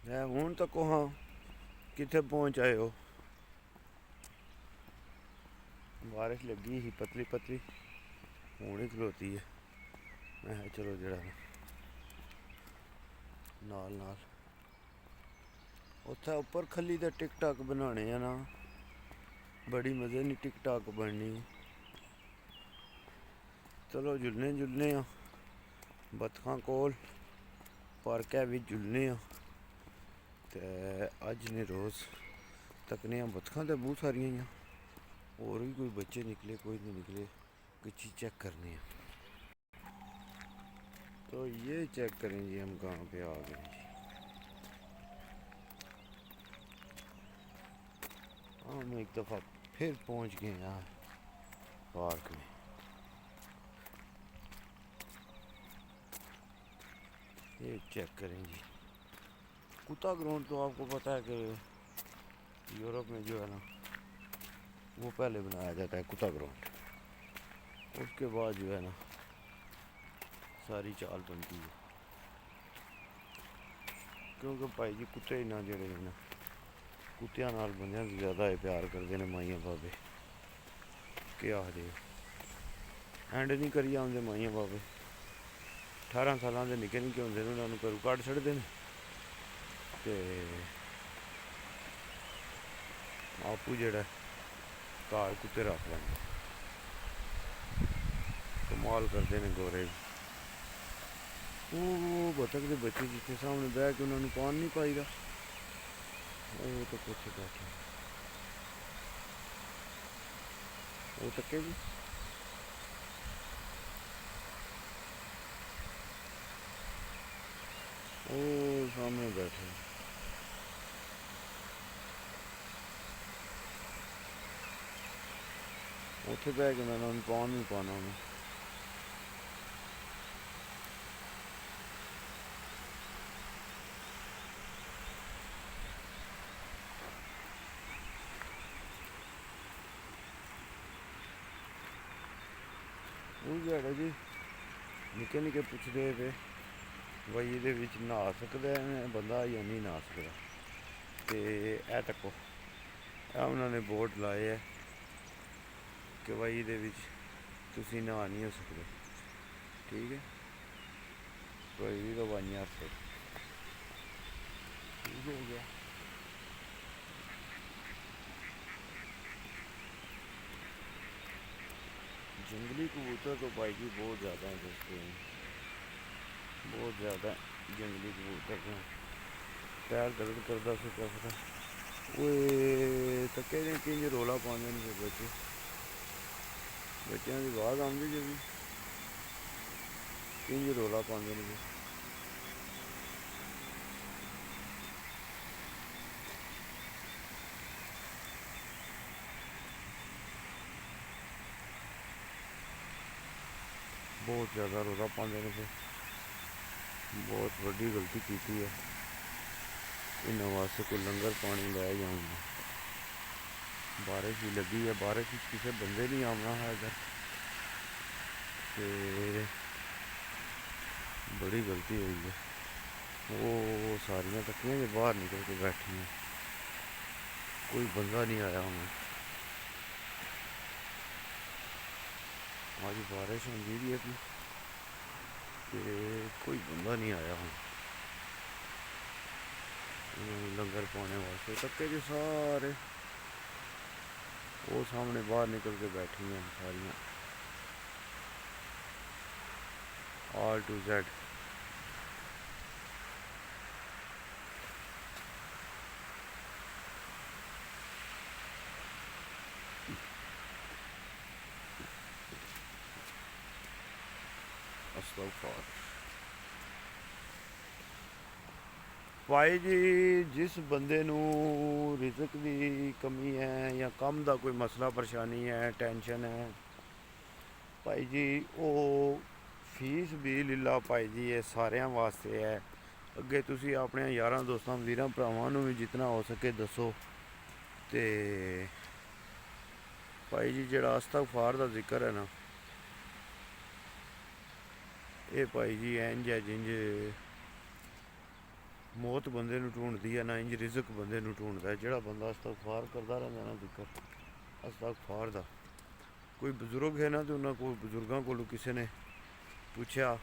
ਹੁਣ ਤੱਕ ਹਾਂ ਕਿੱਥੇ ਪਹੁੰਚ ਆਏ ਹੋ। ਬਾਰਿਸ਼ ਲੱਗੀ ਸੀ ਪਤਲੀ ਪਤਲੀ, ਹੁਣ ਹੀ ਖਲੋਤੀ ਹੈ। ਮੈਂ ਕਿਹਾ ਚਲੋ ਜਿਹੜਾ ਨਾਲ ਨਾਲ ਉੱਥੇ ਉੱਪਰ ਖੱਲੀ ਦੇ ਟਿਕਟਾਕ ਬਣਾਉਣੇ ਆ ਨਾ, ਬੜੀ ਮਜ਼ੇ ਨਹੀਂ ਟਿਕਟਾਕ ਬਣਨੀ। ਚਲੋ ਜੁਲਨੇ ਆ ਬਤਖਾਂ ਕੋਲ, ਪਾਰਕ ਹੈ ਵੀ ਜੁਲਨੇ ਆ। ਤੇ ਅੱਜ ਨੇ ਰੋਜ਼ ਤੱਕਨੇ ਆ बतखा तो बहुत सारिया ही, और भी कोई बच्चे निकले कोई नहीं निकले, कुछ चेक करने हैं। तो ये चेक करें जी हम कहाँ पे आ गए जी। हम एक दफ़ा फिर पहुँच गए यहाँ पार्क में। ये चेक करें जी, कुत्ता ग्राउंड तो आपको पता है कि यूरोप में जो है ना वो पहले बनाया जाता है कुत्ता ग्राउंड, उसके बाद जो है ना सारी चाल बनती है। क्योंकि भाई जी कुत्ते ना जड़े ना कुत्तियां नाल बंदियां तो ज़्यादा प्यार करते हैं माइयां बाबे, क्या आखदे एंड नहीं करी आते माइयां बाबे। 18 साल के निक्के निक्के होंगे उन्होंने घरों कढ़ छड़ते हैं तो आपू जड़ा घर कुत्ते रख लेंगे। कमाल करते हैं गोरे भी। वो बतख के बच्चे जितने सामने बह के उन्होंने पान नहीं पाईदा, वो तो कुछ बैठे वो तके जी। वो सामने बैठे उत्थे बह के उन्होंने पान नहीं पाना उन्हें। वो जड़ा जी निक्के निक्के पुछदे पे बई ये नहा सकता है बंदा या नहीं नहा सकता, तो यह तको उन्होंने बोर्ड लाए है कि भाई ये तुसी नहा नहीं हो सकते, ठीक है कोई भी दवाइयाँ से ठीक हो गया। जंगली कबूतर तो भाई जी बहुत ज़्यादा हैं दोस्तों, बहुत ज़्यादा जंगली कबूतर हैं। पैर दर्द करता से क्या पता वो तके ने कि रौला पाते हैं बच्चे, बच्चों की आवाज़ आती जो भी कि रौला पाते हैं। बहुत ज़्यादा रौला पाते हैं, बहुत बड़ी गलती की है। इन्होंने वास्ते कोई लंगर पानी लै जाऊँगा। बारिश भी लगी है, बारिश किसी बंदे नहीं आना है इधर, तो बड़ी गलती हुई है। वो सारियाँ तकियां जो बाहर निकल के बैठी हैं, कोई बंदा नहीं आया हमें। आज बारिश होगी भी है, कोई बंदा नहीं आया हमें लंगर पाने वास्ते। तके जो सारे वो सामने बाहर निकल के बैठी हैं सारियाँ ऑल टू जेड। भाई जी जिस बंदे नू रिजक की कमी है या काम का कोई मसला परेशानी है टेंशन है भाई जी, वो फीस भी लीला भाई जी ये सारे वास्ते है। अगे तुसी अपने यारां दोस्तों वीरां भरावां नू भी जितना हो सके दसो। तो भाई जी जड़ा इस्तगफार का जिक्र है ना, ये भाई जी इंज है जिंज ਮੌਤ ਬੰਦੇ ਨੂੰ ਢੂੰਡਦੀ ਹੈ, ਨਾ ਇੰਜ ਰਿਜ਼ਕ ਬੰਦੇ ਨੂੰ ਢੂੰਡਦਾ। ਜਿਹੜਾ ਬੰਦਾ ਇਸਤਗਫਾਰ ਕਰਦਾ ਰਹਿੰਦਾ ਨਾ, ਜ਼ਿਕਰ ਇਸਤਗਫਾਰ ਦਾ। ਕੋਈ ਬਜ਼ੁਰਗ ਹੈ ਨਾ, ਤੇ ਉਹਨਾਂ ਕੋਲ, ਬਜ਼ੁਰਗਾਂ ਕੋਲੋਂ ਕਿਸੇ ਨੇ ਪੁੱਛਿਆ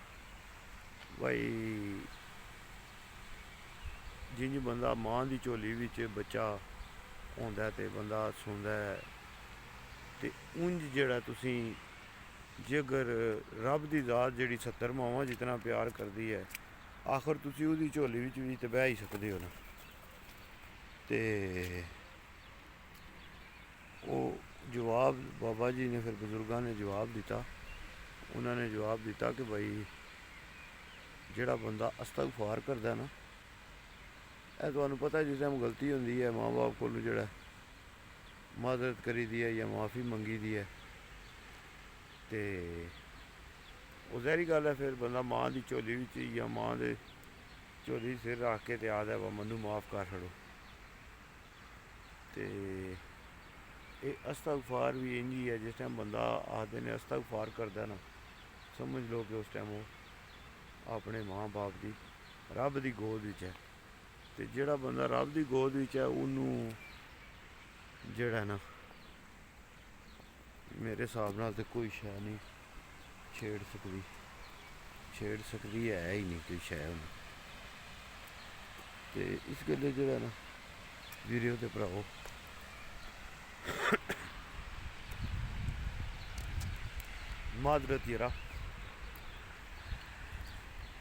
ਭਾਈ ਜਿੰਜ ਬੰਦਾ ਮਾਂ ਦੀ ਝੋਲੀ ਵਿੱਚ ਬੱਚਾ ਆਉਂਦਾ ਤੇ ਬੰਦਾ ਸੌਂਦਾ ਹੈ, ਤੇ ਉਂਝ ਜਿਹੜਾ ਤੁਸੀਂ ਜੇਕਰ ਰੱਬ ਦੀ ਜ਼ਾਤ ਜਿਹੜੀ 70 ਮਾਵਾਂ ਜਿਤਨਾ ਪਿਆਰ ਕਰਦੀ ਹੈ, ਆਖਰ ਤੁਸੀਂ ਉਹਦੀ ਝੋਲੀ ਵਿੱਚ ਵੀ ਤਾਂ ਬਹਿ ਹੀ ਸਕਦੇ ਹੋ ਨਾ। ਤੇ ਉਹ ਜਵਾਬ ਬਾਬਾ ਜੀ ਨੇ, ਫਿਰ ਬਜ਼ੁਰਗਾਂ ਨੇ ਜਵਾਬ ਦਿੱਤਾ। ਉਹਨਾਂ ਨੇ ਜਵਾਬ ਦਿੱਤਾ ਕਿ ਭਾਈ ਜਿਹੜਾ ਬੰਦਾ ਇਸਤਗਫਾਰ ਕਰਦਾ ਨਾ, ਇਹ ਤੁਹਾਨੂੰ ਪਤਾ ਜਿਸ ਟਾਈਮ ਗਲਤੀ ਹੁੰਦੀ ਹੈ ਮਾਂ ਬਾਪ ਕੋਲੋਂ ਜਿਹੜਾ ਮਾਜ਼ਰਤ ਕਰੀ ਦੀ ਹੈ ਜਾਂ ਮਾफ़ੀ ਮੰਗੀ ਦੀ ਹੈ, ਤੇ ਉਹ ਜ਼ਾਹਿਰੀ ਗੱਲ ਹੈ ਫਿਰ ਬੰਦਾ ਮਾਂ ਦੀ ਝੋਲੀ ਵਿੱਚ ਜਾਂ ਮਾਂ ਦੇ ਝੋਲੀ ਸਿਰ ਰੱਖ ਕੇ ਤੇ ਆਖਦਾ ਵਾ ਮੈਨੂੰ ਮਾफ़ ਕਰ ਛੱਡੋ। ਤੇ ਇਹ ਇਸਤਗਫਾਰ ਵੀ ਇੰਝ ਹੀ ਹੈ, ਜਿਸ ਟਾਈਮ ਬੰਦਾ ਆਖਦੇ ਨੇ ਇਸਤਗਫਾਰ ਕਰਦਾ ਨਾ, ਸਮਝ ਲਓ ਕਿ ਉਸ ਟਾਈਮ ਉਹ ਆਪਣੇ ਮਾਂ ਬਾਪ ਦੀ ਰੱਬ ਦੀ ਗੋਦ ਵਿੱਚ ਹੈ। ਤੇ ਜਿਹੜਾ ਬੰਦਾ ਰੱਬ ਦੀ ਗੋਦ ਵਿੱਚ ਹੈ, ਉਹਨੂੰ ਜਿਹੜਾ ਨਾ ਮੇਰੇ ਹਿਸਾਬ ਨਾਲ ਤਾਂ ਕੋਈ ਸ਼ੈ ਨਹੀਂ ਛੇੜ ਸਕਦੀ ਹੈ ਹੀ ਨਹੀਂ ਕੋਈ ਸ਼ੈ ਉਹਨੂੰ। ਤੇ ਇਸ ਗੱਲੇ ਜਿਹੜਾ ਨਾ ਵੀਰਿਓ ਤੇ ਭਰਾਓ, ਮਾਜ਼ਰਤ ਯਾਰਾ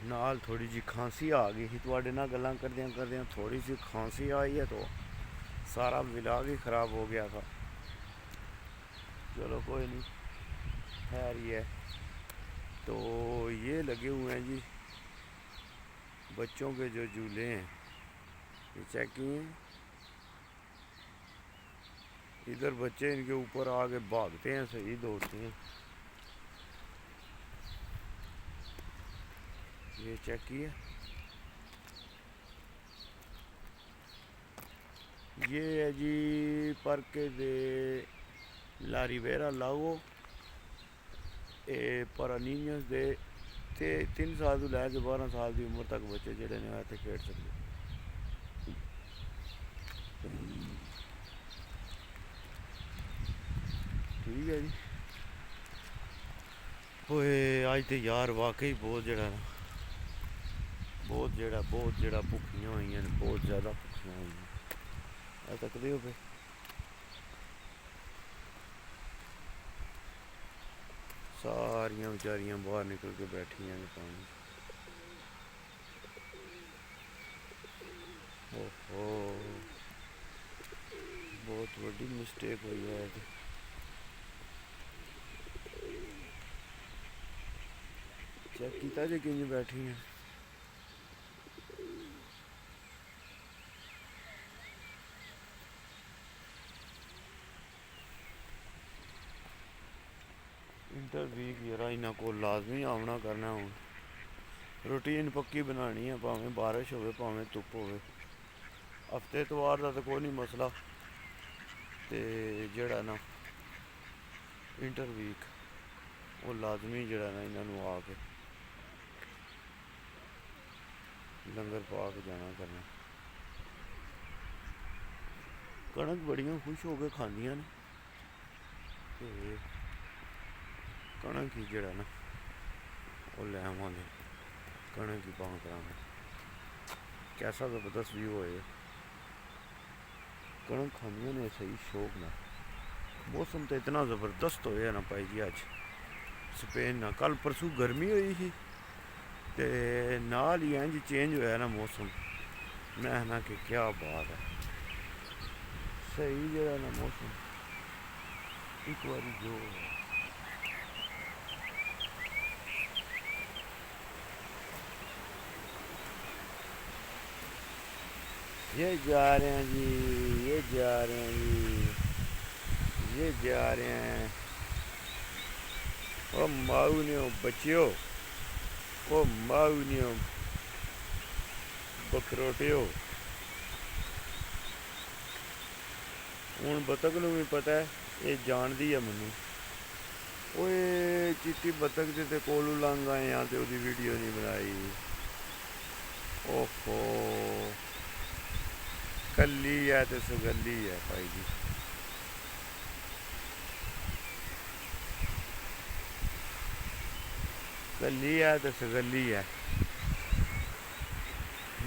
ਨਾਲ ਥੋੜੀ ਜਿਹੀ ਖਾਂਸੀ ਆ ਗਈ ਸੀ ਤੁਹਾਡੇ ਨਾਲ ਗੱਲਾਂ ਕਰਦਿਆਂ ਥੋੜੀ ਜਿਹੀ ਖਾंसी आई है, तो सारा व्लॉग ही ख़राब हो गया था। चलो कोई नहीं, खैर ही है। तो ये लगे हुए हैं जी बच्चों के जो झूले हैं, ये चेक किए हैं। इधर बच्चे इनके ऊपर आके भागते हैं, सही दौड़ते हैं। ये चेक किया, ये है जी परके दे ला रिवेरा लाओ परानीनियस दे 3 साल तो लैके 12 साल की उम्र तक बच्चे जोड़े ने इतने खेड सकते। ठीक है जी। ओए अज तो यार वाकई बहुत जड़ा ना बहुत जड़ा भुखियां हुई हैं, बहुत ज़्यादा भुखियां हुई हैं। तकते हो पे सारियां बेचारियां बाहर निकल के बैठियां ने पानी। ओहो बहुत बड़ी मिस्टेक हुई है। चेक किया जे कि बैठी हैं। इंटरवीक जरा इन्हों को लाजमी आना करना। हूँ रूटीन पक्की बनानी है, भावें बारिश हो भावें धुप हो। हफ्ते इतवार का तो कोई नहीं मसला, तो जड़ा ना इंटरवीक वो लाजमी जड़ा ना इन्हों आके लंगर पा के जाना करना। कणक बड़ियां खुश हो के खांदियां ने, ते कणक ही जड़ा ना वो लै आवांगे, कणक ही पां करांगे। कैसा जबरदस्त व्यू है। कणक खांदियां ने सही शौक ना। मौसम तो इतना ज़बरदस्त होया ना भाई जी अज स्पेन ना। कल परसों गर्मी हुई थी, ते नाल ही इंज चेंज होया ना मौसम, मैं ना कि क्या बात है। सही जड़ा ना मौसम एक बार जो ये जा रहे हैं जी, ये जा रहे हैं जी, ये जा रहे हैं। ओ माऊनियों बच्चियों, ओ माऊनियों बखरोटियों। हुण बतख नूं भी पता है, ये जानदी है मैनू। ओए चिट्टी बतख दे ते कोलू लंघ आए हैं ते ओहदी वीडियो नहीं बनाई। ਓਹੋ ਕੱਲੀ ਹੈ ਤੇ ਸੁਗੱਲੀ ਹੈ ਭਾਈ ਜੀ। ਕੱਲੀ ਹੈ ਤੇ ਸੁਗੱਲੀ ਹੈ।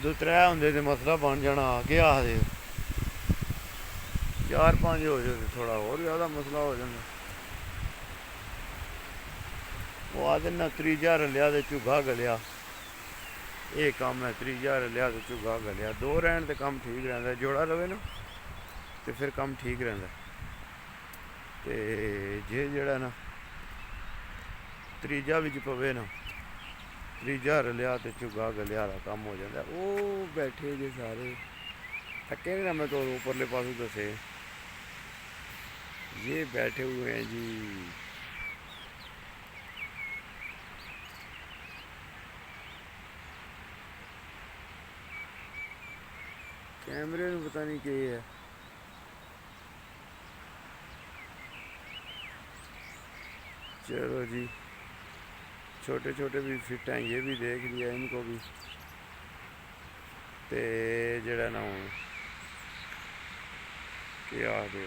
दो त्रै होंदे ते मसला बन जाना केह् आखदे चार पंज हो जाए तो थोड़ा होर ज़्यादा मसला हो जाना। वो आखदे ना त्रीजा रलेआ ते झुग्गा गलेआ। ये कम्म है त्रीजा रलेआ ते झुग्गा गलेआ। दो रैहन ते कम्म ठीक रैंह्दा जोड़ा रवे ना ते फिर कम्म ठीक रैंह्दा। ते जे जेह्ड़ा ना त्रीजा बिच पवे ना त्रीजा रलेआ ते झुग्गा गलेआ दा कम्म हो जाता। वो बैठे जे सारे थके ना मैं तो ऊपरले पासों दसे ये बैठे हुए हैं जी। कैमरे में पता नहीं क्या है। चलो जी छोटे छोटे भी फिट हैं ये भी देख लिया इनको भी। ते जेड़ा ना क्या आखदे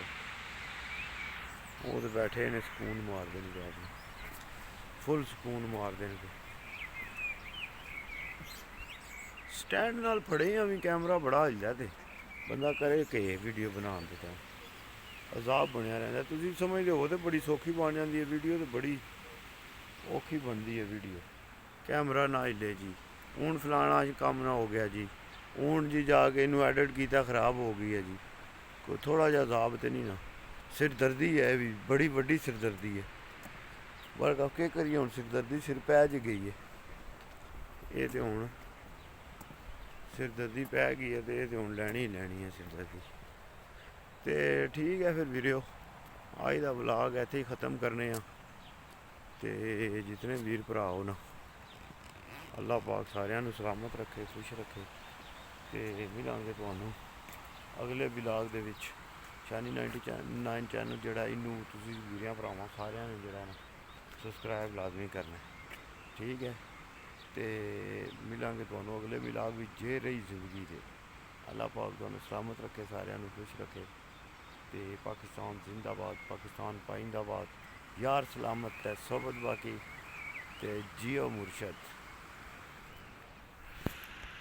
वो तो बैठे ने सुकून मारदे न जाके फुल सुकून मारदे न। स्टैंड नाल फड़े हैं भी कैमरा बड़ा हिलदा ते बंदा करे के वीडियो बनाने दे टाइम अजाब बनया रैंह्दा। तुसीं समझदे हो ते बड़ी सौखी बन जांदी है वीडियो ते बड़ी औखी बनदी है वीडियो। कैमरा ना हिले जी हूँ फलाना कम्म ना हो गया जी हूँ जी जाके इनू एडिट किया खराब हो गई है जी। कोई थोड़ा जा अजाब तो नहीं ना सिरदर्दी है भी बड़ी वड्डी सिरदर्दी है। पर केह् करिए हूँ सिरदर्दी सिर पै च गई है। ये तो हूँ सिरदर्दी पै गई है तो ये तो हूँ लैनी ही लैनी है सिरदर्दी। तो ठीक है फिर वीडियो अज दा व्लॉग इत्थे ही ख़त्म करने आं। ते जितने वीर भरा हो ना अल्लाह पाक सारिਆਂ ਨੂੰ सलामत रखे खुश रखे। ਤੇ ਮਿਲਾਂਗੇ ਤੁਹਾਨੂੰ ਅਗਲੇ ਵਲੌਗ ਦੇ ਵਿੱਚ। ਸ਼ਾਨੀ 99 ਚੈਨਲ ਜਿਹੜਾ ਇਹਨੂੰ ਤੁਸੀਂ ਵੀਰਾਂ ਭਰਾਵਾਂ ਸਾਰਿਆਂ ਨੇ ਜਿਹੜਾ ਨਾ ਸਬਸਕ੍ਰਾਈਬ ਲਾਜ਼ਮੀ ਕਰਨਾ ਠੀਕ ਹੈ। ਤੇ ਮਿਲਾਂਗੇ ਤੁਹਾਨੂੰ ਅਗਲੇ ਵਲੌਗ ਵਿੱਚ ਜੇ ਰਹੀ ਜ਼ਿੰਦਗੀ ਦੇ। ਅੱਲਾਹ ਪਾਕ ਤੁਹਾਨੂੰ ਸਲਾਮਤ ਰੱਖੇ ਸਾਰਿਆਂ ਨੂੰ ਖੁਸ਼ ਰੱਖੇ। ਤੇ ਪਾਕਿਸਤਾਨ ਜ਼ਿੰਦਾਬਾਦ ਪਾਕਿਸਤਾਨ ਪਾਇੰਦਾਬਾਦ यार सलामत है सोबत बाकी ते जियो मुर्शद।